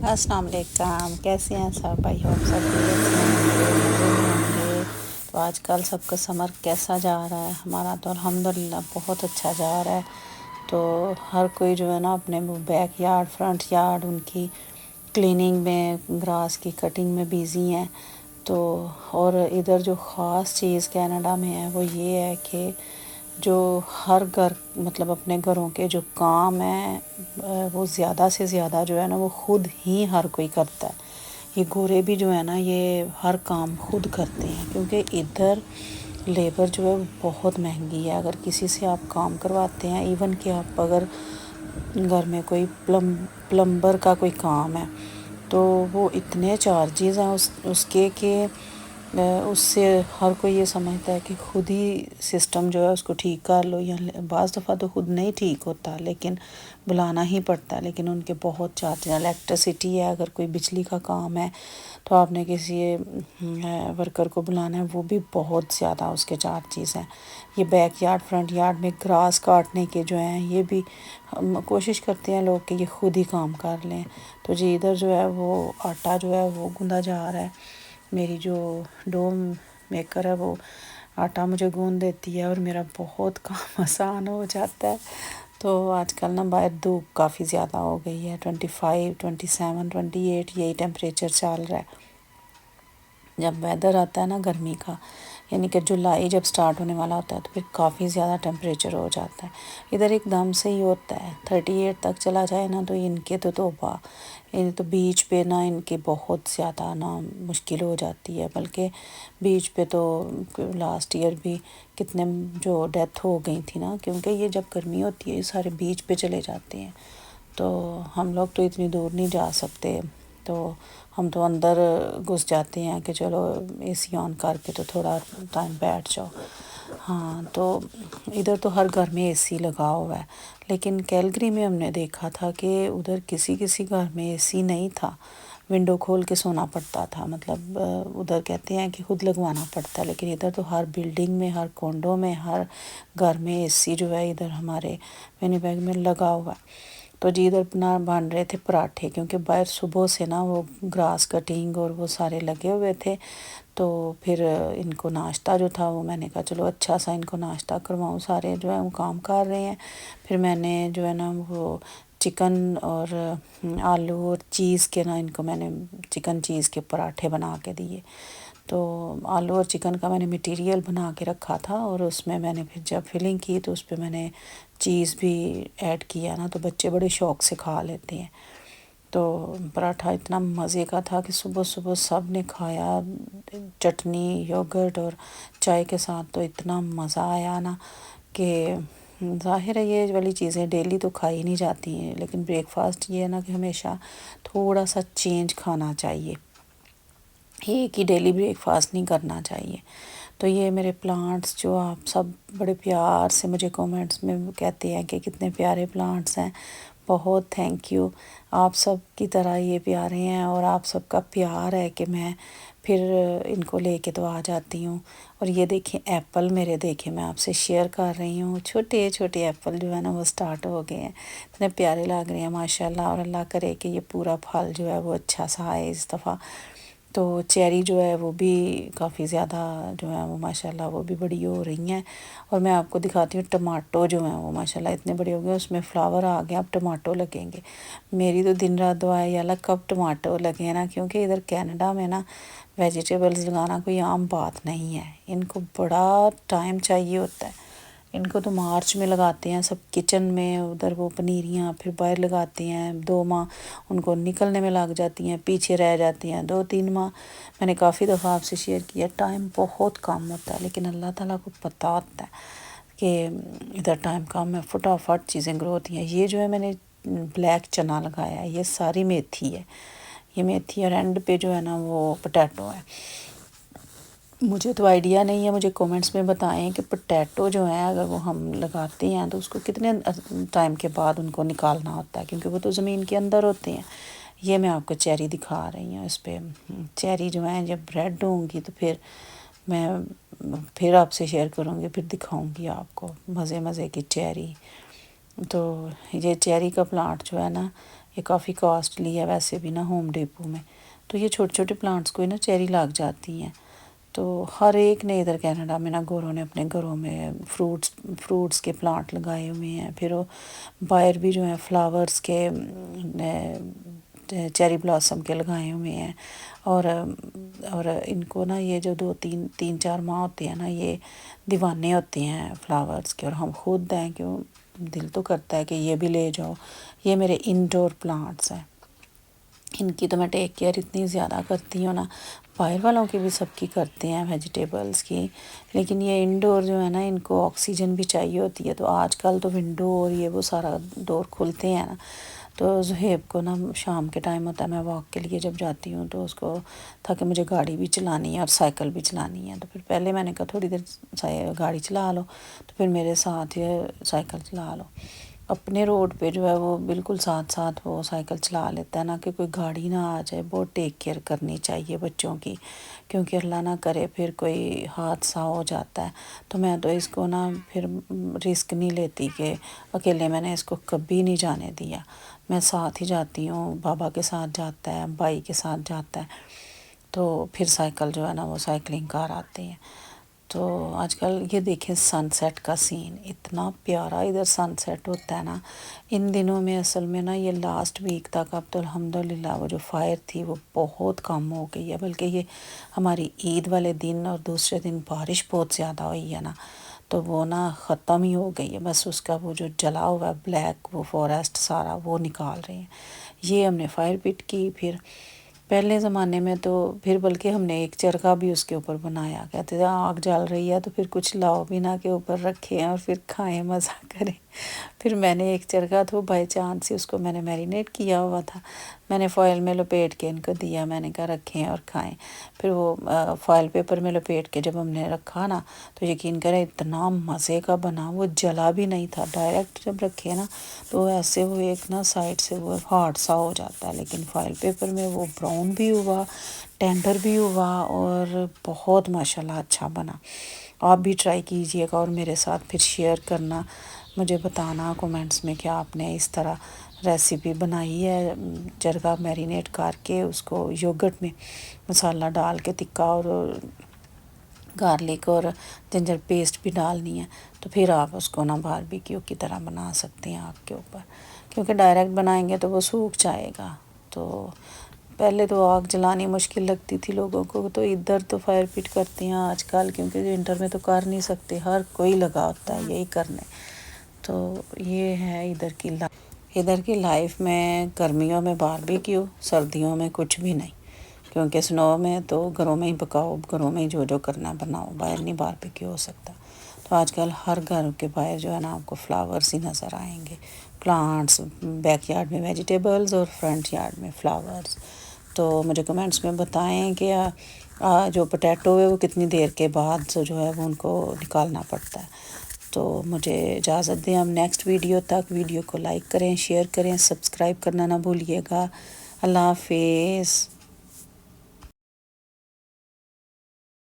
السلام علیکم، کیسے ہیں سب بھائی؟ ہوپ سب خیریت سے مزے میں ہوں گے۔ تو آج کل سب کا سمر کیسا جا رہا ہے؟ ہمارا تو الحمدللہ بہت اچھا جا رہا ہے۔ تو ہر کوئی جو ہے نا اپنے بیک یارڈ، فرنٹ یارڈ ان کی کلیننگ میں، گراس کی کٹنگ میں بیزی ہیں۔ تو اور ادھر جو خاص چیز کینیڈا میں ہے وہ یہ ہے کہ جو ہر گھر مطلب اپنے گھروں کے جو کام ہیں وہ زیادہ سے زیادہ جو ہے نا وہ خود ہی ہر کوئی کرتا ہے۔ یہ گورے بھی جو ہے نا یہ ہر کام خود کرتے ہیں، کیونکہ ادھر لیبر جو ہے بہت مہنگی ہے۔ اگر کسی سے آپ کام کرواتے ہیں، ایون کہ آپ اگر گھر میں کوئی پلمبر کا کوئی کام ہے تو وہ اتنے چارجز ہیں اس کے کہ اس سے ہر کوئی یہ سمجھتا ہے کہ خود ہی سسٹم جو ہے اس کو ٹھیک کر لو، یا بعض دفعہ تو خود نہیں ٹھیک ہوتا لیکن بلانا ہی پڑتا ہے۔ لیکن ان کے بہت چارج ہیں۔ الیکٹریسٹی ہے، اگر کوئی بجلی کا کام ہے تو آپ نے کسی ورکر کو بلانا ہے، وہ بھی بہت زیادہ اس کے چارجز ہیں۔ یہ بیک یارڈ، فرنٹ یارڈ میں گراس کاٹنے کے جو ہیں یہ بھی ہم کوشش کرتے ہیں لوگ کہ یہ خود ہی کام کر لیں۔ تو جی ادھر جو ہے وہ آٹا جو ہے وہ گوندا جا رہا ہے۔ میری جو ڈو میکر ہے وہ آٹا مجھے گوندھ دیتی ہے اور میرا بہت کام آسان ہو جاتا ہے۔ تو آج کل نا باہر دھوپ کافی زیادہ ہو گئی ہے، 25، 27، 28 یہی ٹیمپریچر چل رہا ہے۔ جب ویدر آتا ہے نا گرمی کا، یعنی کہ جولائی جب سٹارٹ ہونے والا ہوتا ہے تو پھر کافی زیادہ ٹیمپریچر ہو جاتا ہے۔ ادھر ایک دم سے ہی ہوتا ہے، 38 تک چلا جائے نا تو ان کے تو توبہ، ان تو بیچ پہ نا ان کے بہت زیادہ نا مشکل ہو جاتی ہے۔ بلکہ بیچ پہ تو لاسٹ ایئر بھی کتنے جو ڈیتھ ہو گئی تھی نا، کیونکہ یہ جب گرمی ہوتی ہے یہ سارے بیچ پہ چلے جاتے ہیں۔ تو ہم لوگ تو اتنی دور نہیں جا سکتے، تو ہم تو اندر گھس جاتے ہیں کہ چلو اے سی آن کر کے تو تھوڑا ٹائم بیٹھ جاؤ۔ ہاں تو ادھر تو ہر گھر میں اے سی لگا ہوا ہے، لیکن کیلگری میں ہم نے دیکھا تھا کہ ادھر کسی گھر میں اے سی نہیں تھا، ونڈو کھول کے سونا پڑتا تھا۔ مطلب ادھر کہتے ہیں کہ خود لگوانا پڑتا ہے، لیکن ادھر تو ہر بلڈنگ میں، ہر کونڈوں میں، ہر گھر میں اے سی جو ہے ادھر ہمارے ونیپیگ میں لگا ہوا ہے۔ تو جی ادھر بن رہے تھے پراٹھے، کیونکہ باہر صبح سے نا وہ گراس کٹنگ اور وہ سارے لگے ہوئے تھے۔ تو پھر ان کو ناشتہ جو تھا وہ میں نے کہا چلو اچھا سا ان کو ناشتہ کرواؤں، سارے جو ہے وہ کام کر رہے ہیں۔ پھر میں نے جو ہے نا وہ چکن اور آلو اور چیز کے نا ان کو میں نے چکن چیز کے پراٹھے بنا کے دیے۔ تو آلو اور چکن کا میں نے مٹیریل بنا کے رکھا تھا، اور اس میں نے پھر جب فلنگ کی تو اس پہ میں نے چیز بھی ایڈ کیا نا، تو بچے بڑے شوق سے کھا لیتے ہیں۔ تو پراٹھا اتنا مزے کا تھا کہ صبح صبح سب نے کھایا، چٹنی، یوگرٹ اور چائے کے ساتھ، تو اتنا مزہ آیا نا کہ ظاہر ہے یہ والی چیزیں ڈیلی تو کھائی نہیں جاتی ہیں، لیکن بریک فاسٹ یہ ہے نا کہ ہمیشہ تھوڑا سا چینج کھانا چاہیے، ایک ہی ڈیلی بریک فاسٹ نہیں کرنا چاہیے۔ تو یہ میرے پلانٹس جو آپ سب بڑے پیار سے مجھے کومنٹس میں کہتے ہیں کہ کتنے پیارے پلانٹس ہیں، بہت تھینک یو۔ آپ سب کی طرح یہ پیارے ہیں، اور آپ سب کا پیار ہے کہ میں پھر ان کو لے کے تو آ جاتی ہوں۔ اور یہ دیکھیں ایپل میرے، دیکھیں میں آپ سے شیئر کر رہی ہوں، چھوٹے چھوٹے ایپل جو ہے نا وہ سٹارٹ ہو گئے ہیں، اتنے پیارے لگ رہے ہیں ماشاءاللہ۔ اور اللہ کرے کہ یہ پورا پھل جو ہے وہ اچھا سا آئے اس دفعہ۔ تو چیری جو ہے وہ بھی کافی زیادہ جو ہے وہ ماشاءاللہ وہ بھی بڑی ہو رہی ہیں۔ اور میں آپ کو دکھاتی ہوں ٹماٹو جو ہیں وہ ماشاءاللہ اتنے بڑے ہو گئے، اس میں فلاور آ گیا، اب ٹماٹو لگیں گے۔ میری تو دن رات دعا ہے یا اللہ کب ٹماٹو لگے نا، کیونکہ ادھر کینیڈا میں نا ویجیٹیبلز لگانا کوئی عام بات نہیں ہے، ان کو بڑا ٹائم چاہیے ہوتا ہے۔ ان کو تو مارچ میں لگاتے ہیں سب کچن میں، ادھر وہ پنیریاں پھر باہر لگاتے ہیں، 2 ماہ ان کو نکلنے میں لگ جاتی ہیں، پیچھے رہ جاتی ہیں 2-3 ماہ۔ میں نے کافی دفعہ آپ سے شیئر کیا، ٹائم بہت کم ہوتا ہے، لیکن اللہ تعالیٰ کو پتہ ہوتا ہے کہ ادھر ٹائم کم ہے، فٹافٹ چیزیں گرو ہوتی ہیں۔ یہ جو ہے میں نے بلیک چنا لگایا ہے، یہ ساری میتھی ہے، یہ میتھی، اور اینڈ پہ جو ہے نا وہ پوٹیٹو ہے۔ مجھے تو آئیڈیا نہیں ہے، مجھے کومنٹس میں بتائیں کہ پوٹیٹو جو ہیں اگر وہ ہم لگاتے ہیں تو اس کو کتنے ٹائم کے بعد ان کو نکالنا ہوتا ہے، کیونکہ وہ تو زمین کے اندر ہوتے ہیں۔ یہ میں آپ کو چیری دکھا رہی ہوں، اس پہ چیری جو ہیں جب ریڈ ہوں گی تو پھر میں پھر آپ سے شیئر کروں گی، پھر دکھاؤں گی آپ کو مزے مزے کی چیری۔ تو یہ چیری کا پلانٹ جو ہے نا یہ کافی کاسٹلی ہے ویسے بھی نا ہوم ڈیپو میں. تو یہ چھوٹے چھوٹے پلانٹس کو نا چیری لگ جاتی ہیں. تو ہر ایک نے ادھر کینیڈا میں نا گوروں نے اپنے گھروں میں فروٹس کے پلانٹ لگائے ہوئے ہیں. پھر وہ باہر بھی جو ہیں فلاورس کے چیری بلاسم کے لگائے ہوئے ہیں. اور ان کو نا یہ جو 2-3-4 ماہ ہوتے ہیں نا یہ دیوانے ہوتے ہیں فلاورس کے. اور ہم خود ہیں کیوں دل تو کرتا ہے کہ یہ بھی لے جاؤ. یہ میرے انڈور پلانٹس ہیں. ان کی تو میں ٹیک کیئر اتنی زیادہ کرتی ہوں نا. باہر والوں کی بھی سب کی کرتے ہیں ویجیٹیبلس کی، لیکن یہ انڈور جو ہے نا ان کو آکسیجن بھی چاہیے ہوتی ہے. تو آج کل تو ونڈو اور یہ وہ سارا ڈور کھلتے ہیں نا. تو زہیب کو نا شام کے ٹائم ہوتا ہے، میں واک کے لیے جب جاتی ہوں تو اس کو تھا کہ مجھے گاڑی بھی چلانی ہے اور سائیکل بھی چلانی ہے. تو پھر پہلے میں نے کہا تھوڑی دیر گاڑی چلا لو، تو پھر میرے ساتھ یہ سائیکل چلا لو. اپنے روڈ پہ جو ہے وہ بالکل ساتھ وہ سائیکل چلا لیتا ہے نا، کہ کوئی گاڑی نہ آ جائے. بہت ٹیک کیئر کرنی چاہیے بچوں کی، کیونکہ اللہ نہ کرے پھر کوئی حادثہ ہو جاتا ہے. تو میں تو اس کو نا پھر رسک نہیں لیتی کہ اکیلے میں نے اس کو کبھی نہیں جانے دیا. میں ساتھ ہی جاتی ہوں، بابا کے ساتھ جاتا ہے، بھائی کے ساتھ جاتا ہے. تو پھر سائیکل جو ہے نا وہ سائیکلنگ کار آتے ہیں. تو آج کل یہ دیکھیں سن سیٹ کا سین اتنا پیارا ادھر سن سیٹ ہوتا ہے نا ان دنوں میں. اصل میں نا یہ لاسٹ ویک تک اب تو الحمدللہ وہ جو فائر تھی وہ بہت کم ہو گئی ہے. بلکہ یہ ہماری عید والے دن اور دوسرے دن بارش بہت زیادہ ہوئی ہے نا، تو وہ نا ختم ہی ہو گئی ہے. بس اس کا وہ جو جلا ہوا بلیک وہ فارسٹ سارا وہ نکال رہے ہیں. یہ ہم نے فائر پٹ کی. پھر پہلے زمانے میں تو پھر بلکہ ہم نے ایک چرخہ بھی اس کے اوپر بنایا. کہتے تھے آگ جل رہی ہے تو پھر کچھ لاؤ بنا کے اوپر رکھیں اور پھر کھائیں مزہ کریں. پھر میں نے ایک چرخہ تو بائی چانس سے اس کو میں نے میرینیٹ کیا ہوا تھا، میں نے فوائل میں لپیٹ کے ان کو دیا. میں نے کہا رکھیں اور کھائیں. پھر وہ فوائل پیپر میں لپیٹ کے جب ہم نے رکھا نا تو یقین کریں اتنا مزے کا بنا. وہ جلا بھی نہیں تھا. ڈائریکٹ جب رکھے نا تو ایسے وہ ایک نا سائڈ سے وہ ہارڈ سا ہو جاتا ہے، لیکن فائل پیپر میں وہ براؤن بھی ہوا، ٹینڈر بھی ہوا اور بہت ماشاءاللہ اچھا بنا. آپ بھی ٹرائی کیجئے گا اور میرے ساتھ پھر شیئر کرنا، مجھے بتانا کومنٹس میں کہ آپ نے اس طرح ریسیپی بنائی ہے. چرخہ میرینیٹ کر کے اس کو یوگرٹ میں مسالہ ڈال کے تکا اور گارلک اور جنجر پیسٹ بھی ڈالنی ہے. تو پھر آپ اس کو نا باربیکیو کی طرح بنا سکتے ہیں آگ کے اوپر، کیونکہ ڈائریکٹ بنائیں گے تو وہ سوکھ جائے گا. تو پہلے تو آگ جلانی مشکل لگتی تھی لوگوں کو، تو ادھر تو فائر پٹ کرتے ہیں آج کل، کیونکہ ونٹر میں تو کر نہیں سکتے، ہر کوئی لگا ہوتا ہے یہی کرنے. تو یہ ہے ادھر کی لائف میں. گرمیوں میں باربیکیو، سردیوں میں کچھ بھی نہیں، کیونکہ سنو میں تو گھروں میں ہی پکاؤ، گھروں میں ہی جو کرنا بناؤ، باہر نہیں باربیکیو ہو سکتا. تو آج کل ہر گھر کے باہر جو ہے نا آپ کو فلاورس ہی نظر آئیں گے. پلانٹس، بیک یارڈ میں ویجیٹیبلز اور فرنٹ یارڈ میں فلاورس. تو مجھے کمنٹس میں بتائیں کہ جو پوٹیٹو ہے وہ کتنی دیر کے بعد جو ہے وہ ان کو نکالنا پڑتا ہے. تو مجھے اجازت دیں. ہم نیکسٹ ویڈیو تک ویڈیو کو لائک کریں، شیئر کریں، سبسکرائب کرنا نہ بھولیے گا. اللہ حافظ.